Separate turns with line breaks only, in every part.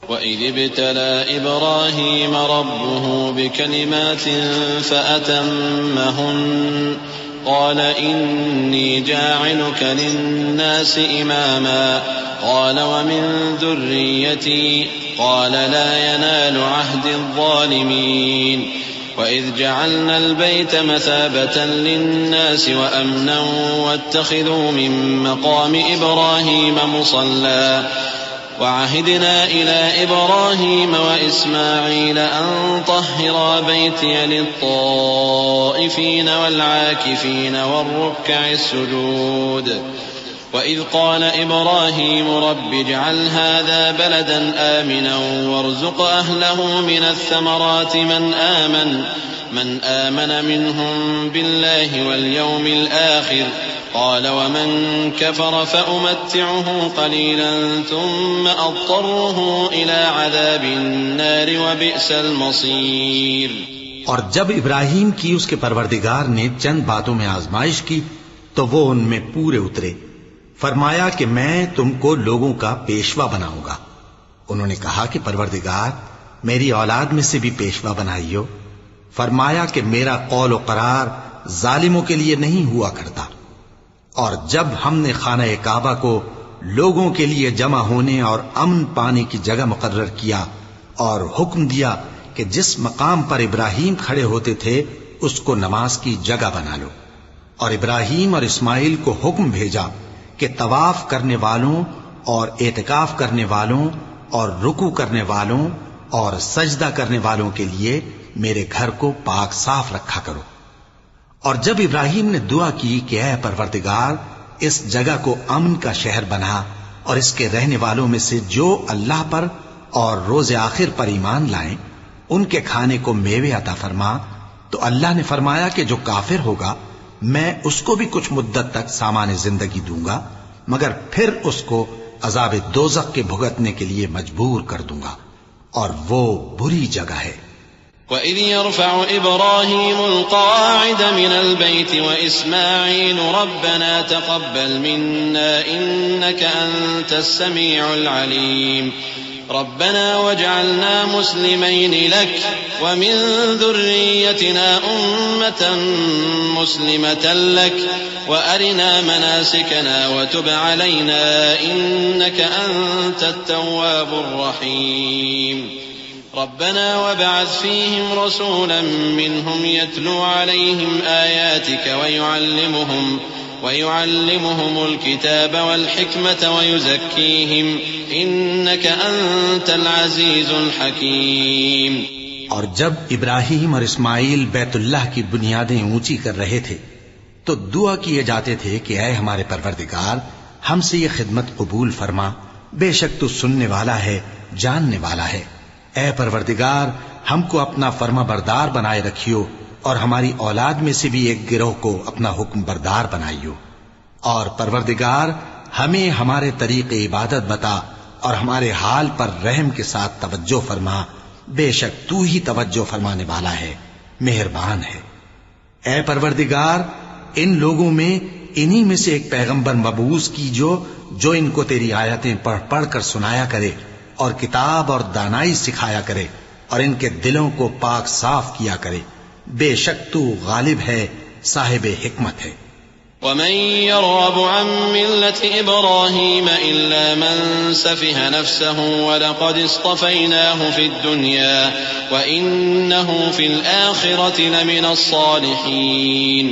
وَإِذِ ابْتَلَى إِبْرَاهِيمَ رَبُّهُ بِكَلِمَاتٍ فَأَتَمَّهُنَّ قَالَ إِنِّي جَاعِلُكَ لِلنَّاسِ إِمَامًا قَالَ وَمِن ذُرِّيَّتِي قَالَ لَا يَنَالُ عَهْدِي الظَّالِمِينَ وَإِذْ جَعَلْنَا الْبَيْتَ مَثَابَةً لِلنَّاسِ وَأَمْنًا وَاتَّخِذُوا مِن مَّقَامِ إِبْرَاهِيمَ مُصَلًّى وعهدنا إلى إبراهيم وإسماعيل أن طهرا بيتي للطائفين والعاكفين والركع السجود وإذ قال إبراهيم رب اجعل هذا بلدا آمنا وارزق أهله من الثمرات من آمن منهم بالله واليوم الآخر قال ومن كفر فأمتعه قليلا ثم أضطره إلى عذاب النار وبئس المصير.
اور جب ابراہیم کی اس کے پروردگار نے چند باتوں میں آزمائش کی تو وہ ان میں پورے اترے. فرمایا کہ میں تم کو لوگوں کا پیشوا بناؤں گا. انہوں نے کہا کہ پروردگار میری اولاد میں سے بھی پیشوا بنائیو. فرمایا کہ میرا قول و قرار ظالموں کے لیے نہیں ہوا کرتا. اور جب ہم نے خانہ کعبہ کو لوگوں کے لیے جمع ہونے اور امن پانے کی جگہ مقرر کیا اور حکم دیا کہ جس مقام پر ابراہیم کھڑے ہوتے تھے اس کو نماز کی جگہ بنا لو، اور ابراہیم اور اسماعیل کو حکم بھیجا کہ طواف کرنے والوں اور اعتکاف کرنے والوں اور رکوع کرنے والوں اور سجدہ کرنے والوں کے لیے میرے گھر کو پاک صاف رکھا کرو. اور جب ابراہیم نے دعا کی کہ اے پروردگار اس جگہ کو امن کا شہر بنا اور اس کے رہنے والوں میں سے جو اللہ پر اور روز آخر پر ایمان لائیں ان کے کھانے کو میوے عطا فرما، تو اللہ نے فرمایا کہ جو کافر ہوگا میں اس کو بھی کچھ مدت تک سامان زندگی دوں گا، مگر پھر اس کو عذاب دوزخ کے بھگتنے کے لیے مجبور کر دوں گا، اور وہ بری جگہ ہے.
وَإِذْ يَرْفَعُ إِبْرَاهِيمُ الْقَوَاعِدَ مِنَ الْبَيْتِ وَإِسْمَاعِيلُ رَبَّنَا تَقَبَّلْ مِنَّا إِنَّكَ أَنْتَ السَّمِيعُ الْعَلِيمُ رَبَّنَا وَاجْعَلْنَا مُسْلِمَيْنِ لَكَ وَمِنْ ذُرِّيَّتِنَا أُمَّةً مُسْلِمَةً لَكَ وَأَرِنَا مَنَاسِكَنَا وَتُبْ عَلَيْنَا إِنَّكَ أَنْتَ التَّوَّابُ الرَّحِيمُ ربنا وابعث فيهم رسولا منهم يتلو عليهم آياتك ويعلمهم الكتاب والحكمة ويزكيهم إنك أنت العزيز الحكيم.
اور جب ابراہیم اور اسماعیل بیت اللہ کی بنیادیں اونچی کر رہے تھے تو دعا کیے جاتے تھے کہ اے ہمارے پروردگار ہم سے یہ خدمت قبول فرما، بے شک تو سننے والا ہے، جاننے والا ہے. اے پروردگار ہم کو اپنا فرما بردار بنائے رکھیو اور ہماری اولاد میں سے بھی ایک گروہ کو اپنا حکم بردار بنائیو. اور پروردگار ہمیں ہمارے طریق عبادت بتا اور ہمارے حال پر رحم کے ساتھ توجہ فرما، بے شک تو ہی توجہ فرمانے والا ہے، مہربان ہے. اے پروردگار ان لوگوں میں انہی میں سے ایک پیغمبر مبعوث کیجو جو ان کو تیری آیتیں پڑھ پڑھ کر سنایا کرے اور کتاب اور دانائی سکھایا کرے اور ان کے دلوں کو پاک صاف کیا کرے. بے شک تو غالب ہے، صاحب حکمت ہے.
ومن يرغب عن ملة إبراهيم إلا من سفه نفسه ولقد اصطفيناه في الدنيا وإنه في الآخرة لمن الصالحين.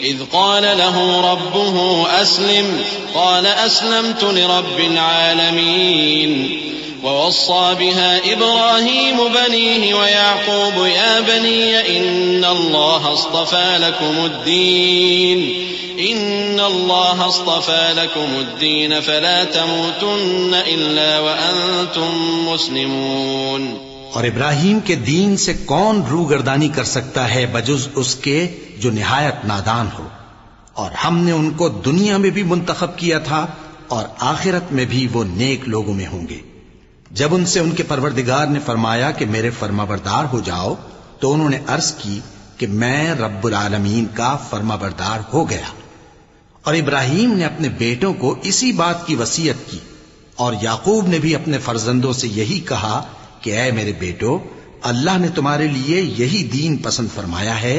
إذ قال له ربه أسلم قال أسلمت لرب العالمين. ووصى بها إبراهيم بنيه ويعقوب يا بني إن الله اصطفى لكم الدين فلا تموتن إلا وأنتم مسلمون.
اور ابراہیم کے دین سے کون روگردانی کر سکتا ہے بجز اس کے جو نہایت نادان ہو. اور ہم نے ان کو دنیا میں بھی منتخب کیا تھا اور آخرت میں بھی وہ نیک لوگوں میں ہوں گے. جب ان سے ان کے پروردگار نے فرمایا کہ میرے فرما بردار ہو جاؤ تو انہوں نے عرض کی کہ میں رب العالمین کا فرما بردار ہو گیا. اور ابراہیم نے اپنے بیٹوں کو اسی بات کی وصیت کی اور یعقوب نے بھی اپنے فرزندوں سے یہی کہا کہ اے میرے بیٹو، اللہ نے تمہارے لیے یہی دین پسند فرمایا ہے،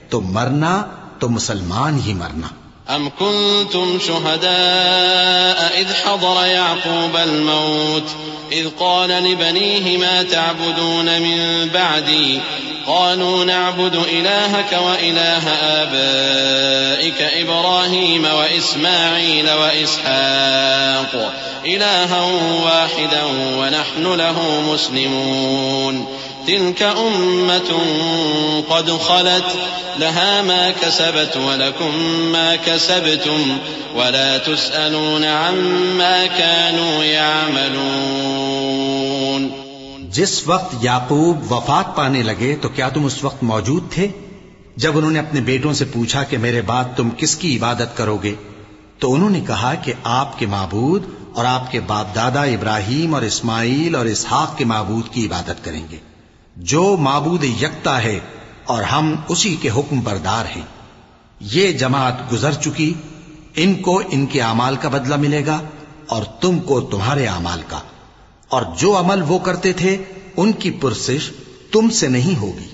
تو مرنا تو مسلمان ہی مرنا۔
أم كنتم شهداء إذ حضر يعقوب الموت إذ قال لبنيه ما تعبدون من بعدي قالوا نعبد إلهك وإله آبائك إبراهيم وإسماعيل وإسحاق إلها واحدا ونحن له مسلمون تلك أمة قد خلت لها ما كسبت ولكم ما كسبتم ولا تسألون عما كانوا يعملون۔
جس وقت یعقوب وفات پانے لگے تو کیا تم اس وقت موجود تھے جب انہوں نے اپنے بیٹوں سے پوچھا کہ میرے بعد تم کس کی عبادت کرو گے؟ تو انہوں نے کہا کہ آپ کے معبود اور آپ کے باپ دادا ابراہیم اور اسماعیل اور اسحاق کے معبود کی عبادت کریں گے، جو معبود یکتا ہے اور ہم اسی کے حکم بردار ہیں۔ یہ جماعت گزر چکی، ان کو ان کے اعمال کا بدلہ ملے گا اور تم کو تمہارے اعمال کا، اور جو عمل وہ کرتے تھے ان کی پرسش تم سے نہیں ہوگی۔